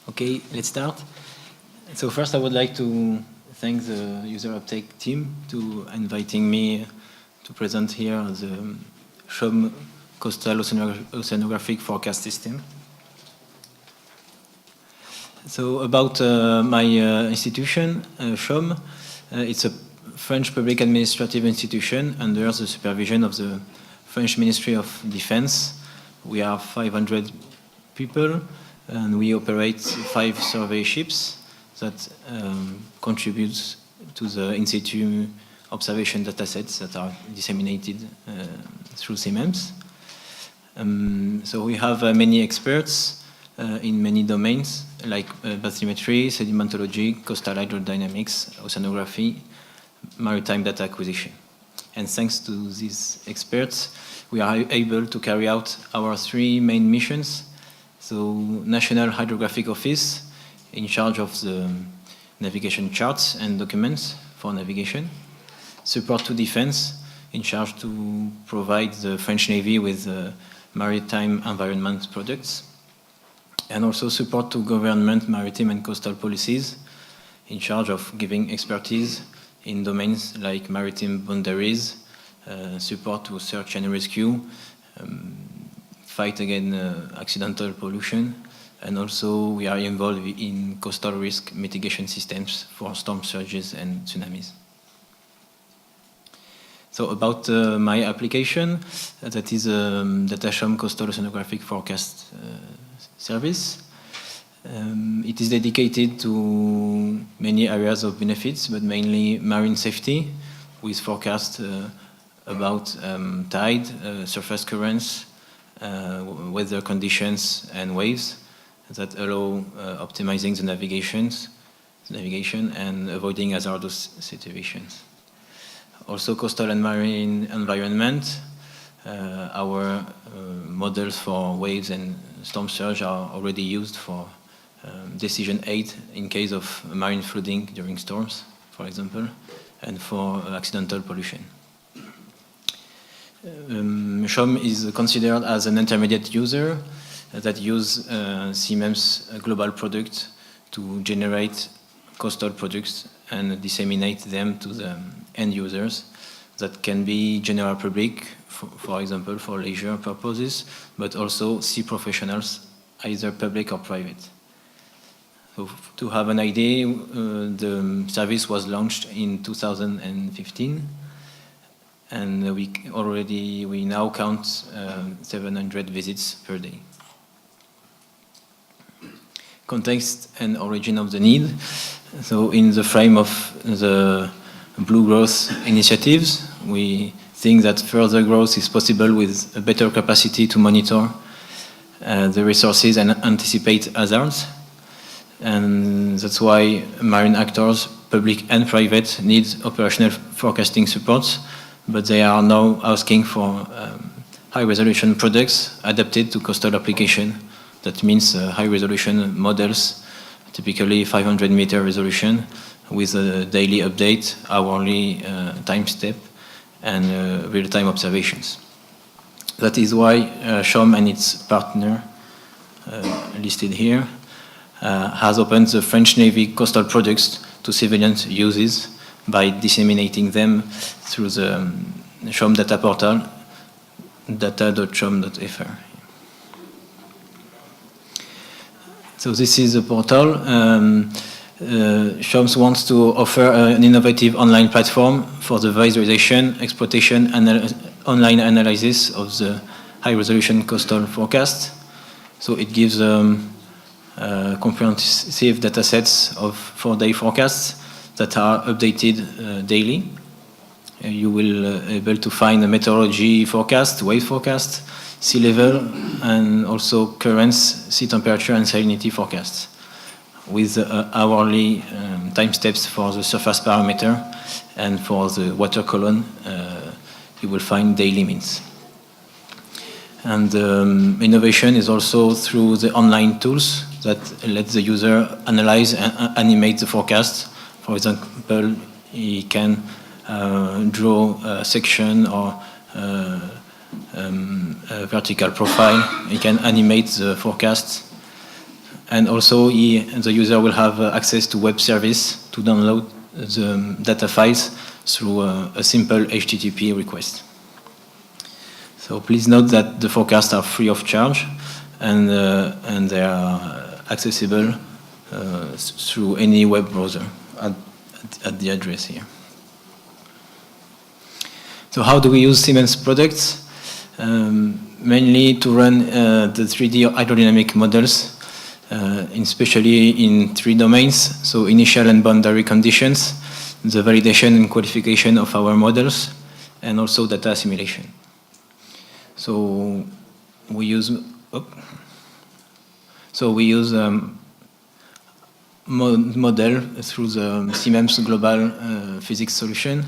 Okay, let's start. So first I would like to thank the user uptake team to inviting me to present here the SHOM Coastal Oceanographic Forecast System. So about my institution, SHOM, it's a French public administrative institution under the supervision of the French Ministry of Defense. We are 500 people and we operate 5 survey ships that contribute to the in-situ observation datasets that are disseminated through CMEMS. So we have many experts in many domains like bathymetry, sedimentology, coastal hydrodynamics, oceanography, maritime data acquisition. And thanks to these experts, we are able to carry out our 3 main missions. So National Hydrographic Office, in charge of the navigation charts and documents for navigation. Support to Defense, in charge to provide the French Navy with maritime environment products. And also support to government maritime and coastal policies, in charge of giving expertise in domains like maritime boundaries, support to search and rescue, fight against accidental pollution, and also we are involved in coastal risk mitigation systems for storm surges and tsunamis. So about my application, that is DataShom Coastal Oceanographic Forecast Service. It is dedicated to many areas of benefits, but mainly marine safety, with forecasts about tide, surface currents, weather conditions, and waves that allow optimizing the navigation and avoiding hazardous situations. Also coastal and marine environment. Our models for waves and storm surge are already used for decision aid in case of marine flooding during storms, for example, and for accidental pollution. SHOM is considered as an intermediate user that use CMEMS global product to generate coastal products and disseminate them to the end users that can be general public, for example, for leisure purposes, but also sea professionals, either public or private. So to have an idea, the service was launched in 2015, and we now count 700 visits per day. Context and origin of the need. So in the frame of the Blue Growth initiatives, we think that further growth is possible with a better capacity to monitor the resources and anticipate hazards. And that's why marine actors, public and private, need operational forecasting support, but they are now asking for high-resolution products adapted to coastal application. That means high-resolution models, typically 500-meter resolution, with a daily update, hourly time step, and real-time observations. That is why SHOM and its partner, listed here, has opened the French Navy coastal products to civilian uses by disseminating them through the SHOM data portal, data.shom.fr. So this is the portal. SHOMS wants to offer an innovative online platform for the visualization, exploitation, and online analysis of the high-resolution coastal forecast. So it gives comprehensive datasets of 4-day forecasts that are updated daily. You will be able to find a meteorology forecast, wave forecast, sea level, and also currents, sea temperature, and salinity forecasts, with hourly time steps for the surface parameter, and for the water column, you will find daily means. And innovation is also through the online tools that let the user analyze and animate the forecast. For example, he can draw a section or a vertical profile. He can animate the forecast And also the user will have access to web service to download the data files through a simple HTTP request. So please note that the forecasts are free of charge, and they are accessible through any web browser at the address here. So how do we use CMEMS products? Mainly to run the 3D hydrodynamic models, especially in 3 domains, so initial and boundary conditions, the validation and qualification of our models, and also data assimilation. So we use model through the CMEMS global physics solution,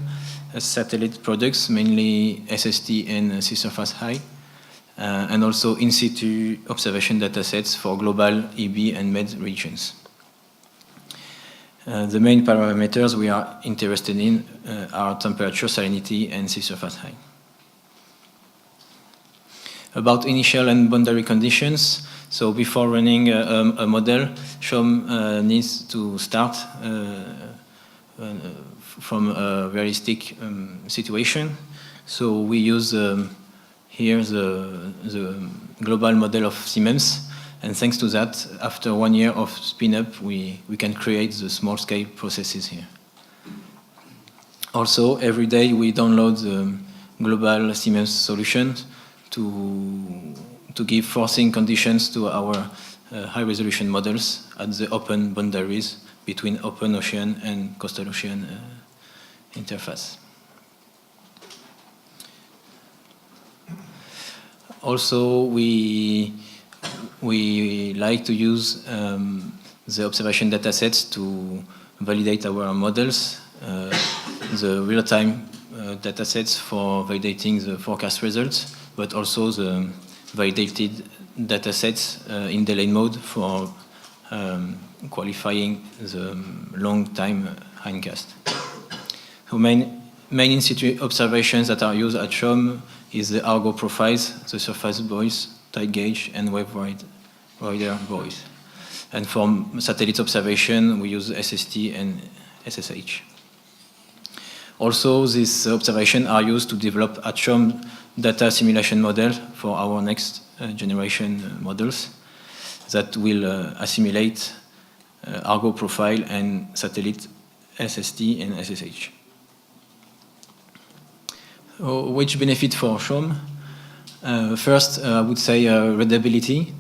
satellite products, mainly SST and sea surface high, and also in situ observation datasets for global EB and MED regions. The main parameters we are interested in are temperature, salinity, and sea surface high. About initial and boundary conditions, so before running a model, SHOM needs to start from a realistic situation. So we use here the global model of CMEMS, and thanks to that, after 1 year of spin-up, we can create the small-scale processes here. Also, every day we download the global CMEMS solutions to give forcing conditions to our high-resolution models at the open boundaries between open ocean and coastal ocean interface. Also, we like to use the observation datasets to validate our models, the real-time datasets for validating the forecast results, but also the validated datasets in delayed mode for qualifying the long-time hindcast. So main in-situ observations that are used at SHOM is the Argo profiles, the surface buoys, tide gauge, and wave rider buoys. And for satellite observation, we use SST and SSH. Also, these observations are used to develop at SHOM data assimilation model for our next generation models that will assimilate Argo profile and satellite SST and SSH. So, which benefit for SHOM? First, I would say readability.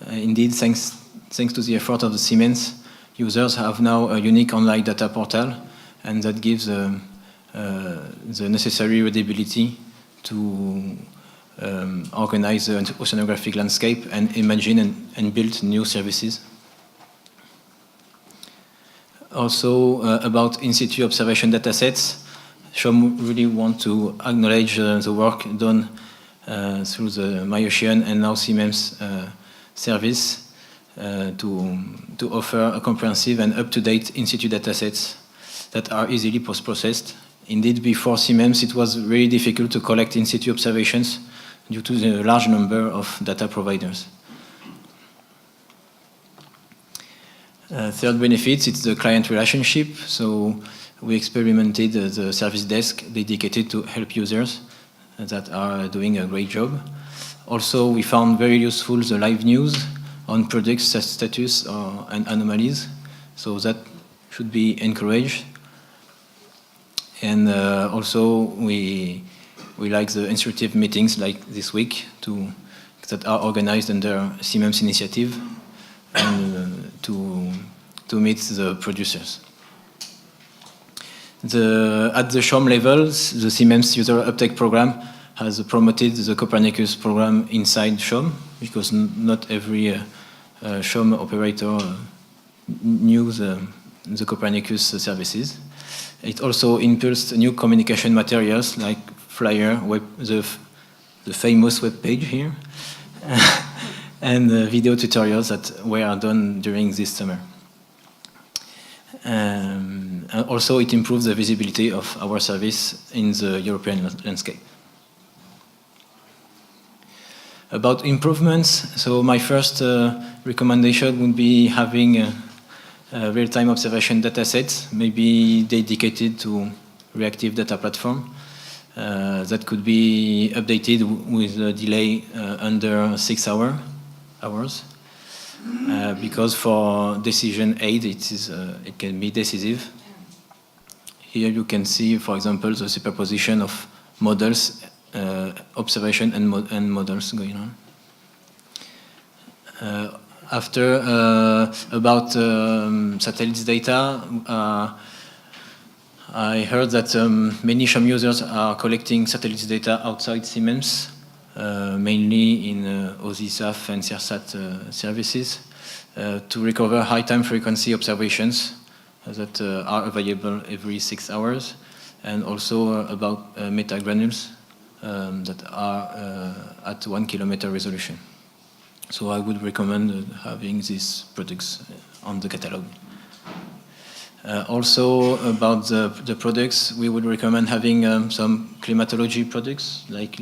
Indeed, thanks to the effort of the CMEMS, users have now a unique online data portal, and that gives the necessary readability to organize the oceanographic landscape and imagine and build new services. Also, about in-situ observation datasets, SHOM really want to acknowledge the work done through the MyOcean and now CMEMS service to offer a comprehensive and up-to-date in-situ datasets that are easily post-processed. Indeed, before CMEMS, it was very difficult to collect in-situ observations due to the large number of data providers. Third benefit, it's the client relationship. So we experimented the service desk dedicated to help users that are doing a great job. Also, we found very useful the live news on product status and anomalies. So that should be encouraged. And also, we like the instructive meetings like this week that are organized under CMEMS initiative and to meet the producers. At the SHOM level, the CMEMS user uptake program has promoted the Copernicus program inside SHOM, because not every SHOM operator knew the Copernicus services. It also impulsed new communication materials like flyer, the famous web page here, and video tutorials that were done during this summer. Also, it improves the visibility of our service in the European landscape. About improvements, so my first recommendation would be having a real-time observation datasets, maybe dedicated to reactive data platform. That could be updated with a delay under 6 hours. Because for decision aid, it can be decisive. Here you can see, for example, the superposition of models, observation and models going on. After, about satellites data, I heard that many SHOM users are collecting satellites data outside CMEMS, mainly in OSISAF and CERSAT services, to recover high time frequency observations that are available every 6 hours, and also about metagranules that are at 1 kilometer resolution. So I would recommend having these products on the catalog. Also about the products, we would recommend having some climatology products like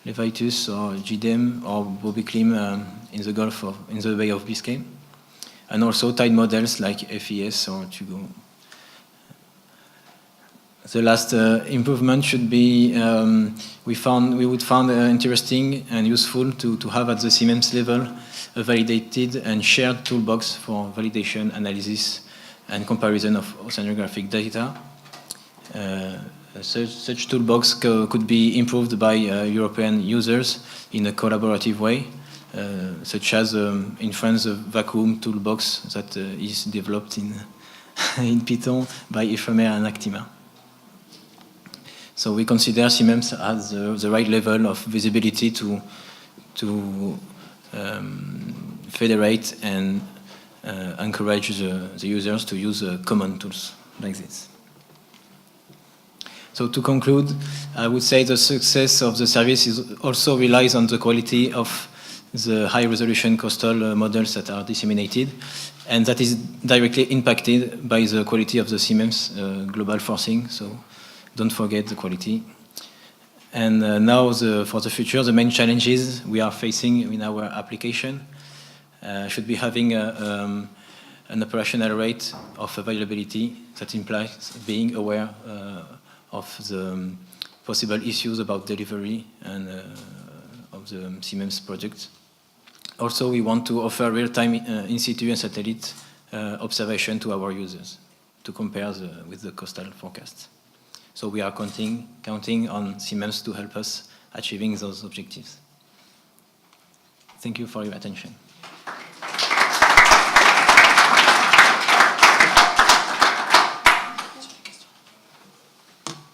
Levitus or GDM or Bobiclim in the Gulf in the Bay of Biscay, and also tide models like FES or Tugo. The last improvement should be we would find interesting and useful to have at the CMEMS level a validated and shared toolbox for validation, analysis, and comparison of oceanographic data. Such toolbox could be improved by European users in a collaborative way, such as in France the vacuum toolbox that is developed in Python by Ephemer and Actima. So we consider CMEMS as the right level of visibility to federate and encourage the users to use common tools like this. So to conclude, I would say the success of the service also relies on the quality of the high-resolution coastal models that are disseminated, and that is directly impacted by the quality of the CMEMS global forcing. So don't forget the quality. And now for the future, the main challenges we are facing in our application should be having an operational rate of availability that implies being aware of the possible issues about delivery and of the CMEMS project. Also, we want to offer real-time in situ and satellite observation to our users to compare with the coastal forecasts. So we are counting on CMEMS to help us achieving those objectives. Thank you for your attention.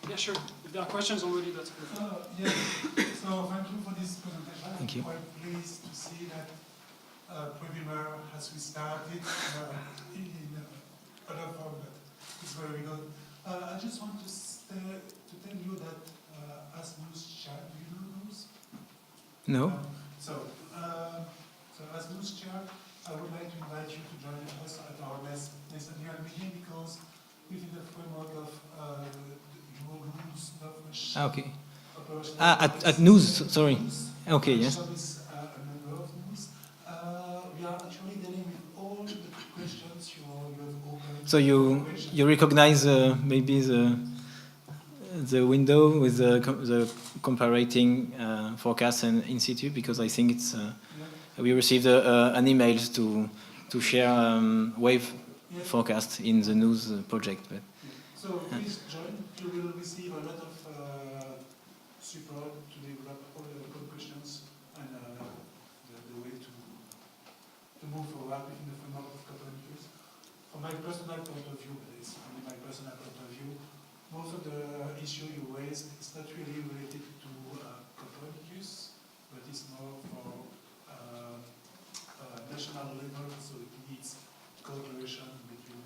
Yeah, sure. If there are questions already, that's good. Yeah. So thank you for this presentation. Thank you. I'm quite pleased to see that Previmer has restarted in other form. It's very good. I just want to tell you that as news chat, do you know news? No. So as news chat, I would like to invite you to join us at our next annual meeting, because within the framework of Okay. At news, sorry. Okay, yes. We are actually dealing with all the questions you have opened. So you recognize maybe the window with the comparating forecast and in situ, because I think it's we received an email to share wave forecast in the news project. But so please join. You will receive a lot of support to develop all the questions and the way to move forward within the framework of Copernicus. From my personal point of view, but it's only my personal point of view, most of the issue you raised is not really related to Copernicus, but it's more for national level, so it needs cooperation between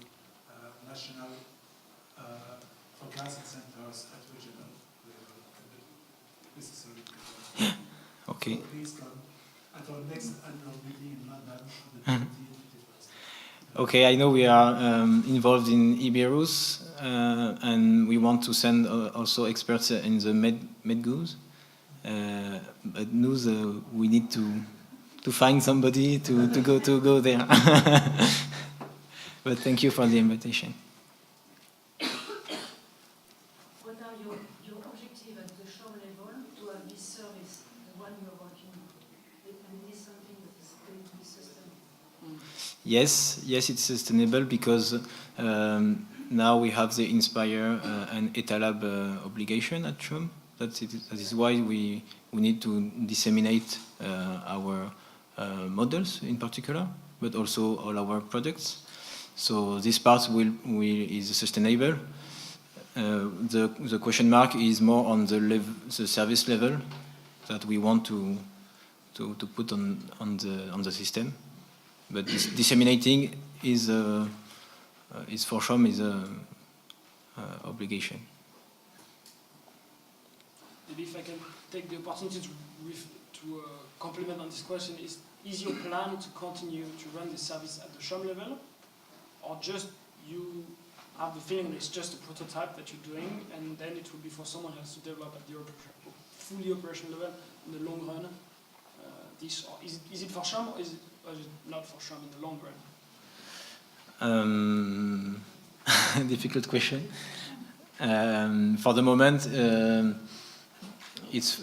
national forecasting centers at regional level. Necessary. okay. So please come at our next annual meeting in London on the 20th and 21st. Okay, I know we are involved in Iberus, and we want to send also experts in the MedGoos But news, we need to find somebody to go there. But thank you for the invitation. What are your objectives at the SHOM level to have this service, the one you're working on? And it is something that is going to be sustainable? Yes, it's sustainable because now we have the Inspire and EtaLab obligation at SHOM. That is why we need to disseminate our models in particular, but also all our products. So this part is sustainable. The question mark is more on the service level that we want to put on the system. But this disseminating is for SHOM is a obligation. Maybe if I can take the opportunity to compliment on this question, is your plan to continue to run the service at the SHOM level, or just you have the feeling that it's just a prototype that you're doing, and then it will be for someone else to develop at the fully operational level in the long run? Is it for SHOM, or is it not for SHOM in the long run? Difficult question. For the moment, it's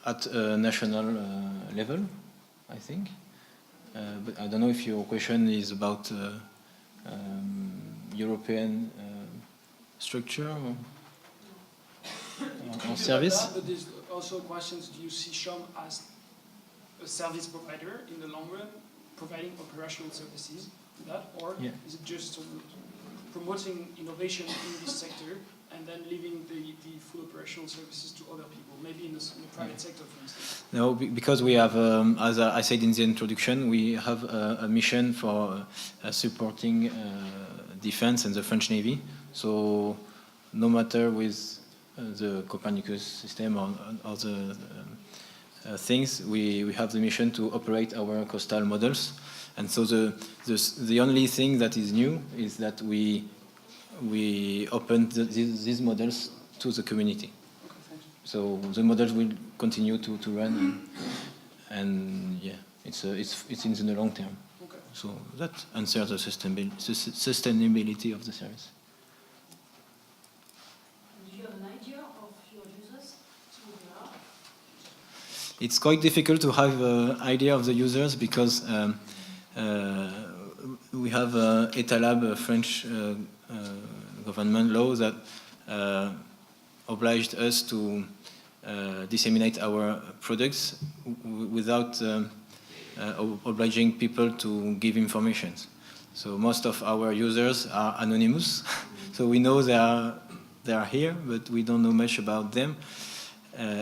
at a national level, I think. But I don't know if your question is about European structure or service. But there's also questions: do you see SHOM as a service provider in the long run, providing operational services to that, or is it just promoting innovation in this sector and then leaving the full operational services to other people, maybe in the private sector, for instance? No, because we have, as I said in the introduction, we have a mission for supporting defense and the French Navy. So no matter with the Copernicus system or other things, we have the mission to operate our coastal models. And so the only thing that is new is that we opened these models to the community. So the models will continue to run, and yeah, it's in the long term. Okay. So that answers the sustainability of the service. Do you have an idea of your users? It's quite difficult to have an idea of the users because we have EtaLab, French government law that obliged us to disseminate our products without obliging people to give information. So most of our users are anonymous. So we know they are here, but we don't know much about them,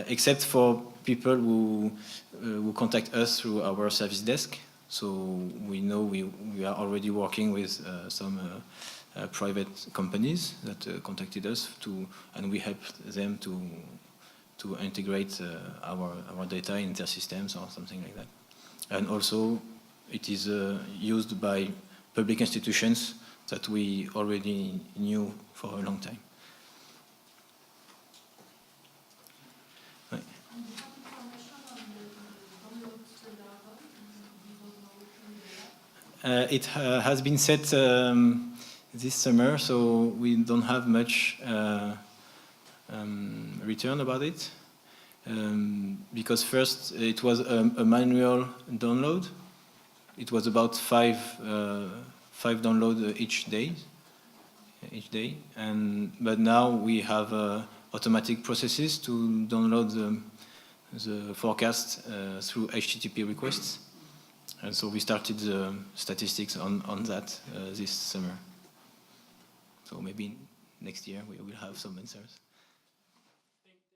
except for people who contact us through our service desk. So we know we are already working with some private companies that contacted us and we helped them to integrate our data in their systems or something like that. And also, it is used by public institutions that we already knew for a long time. Right. It has been set this summer, so we don't have much return about it. Because first it was a manual download. It was about five downloads each day. But now we have automatic processes to download the forecast through HTTP requests. And so we started the statistics on that this summer. So maybe next year we will have some answers.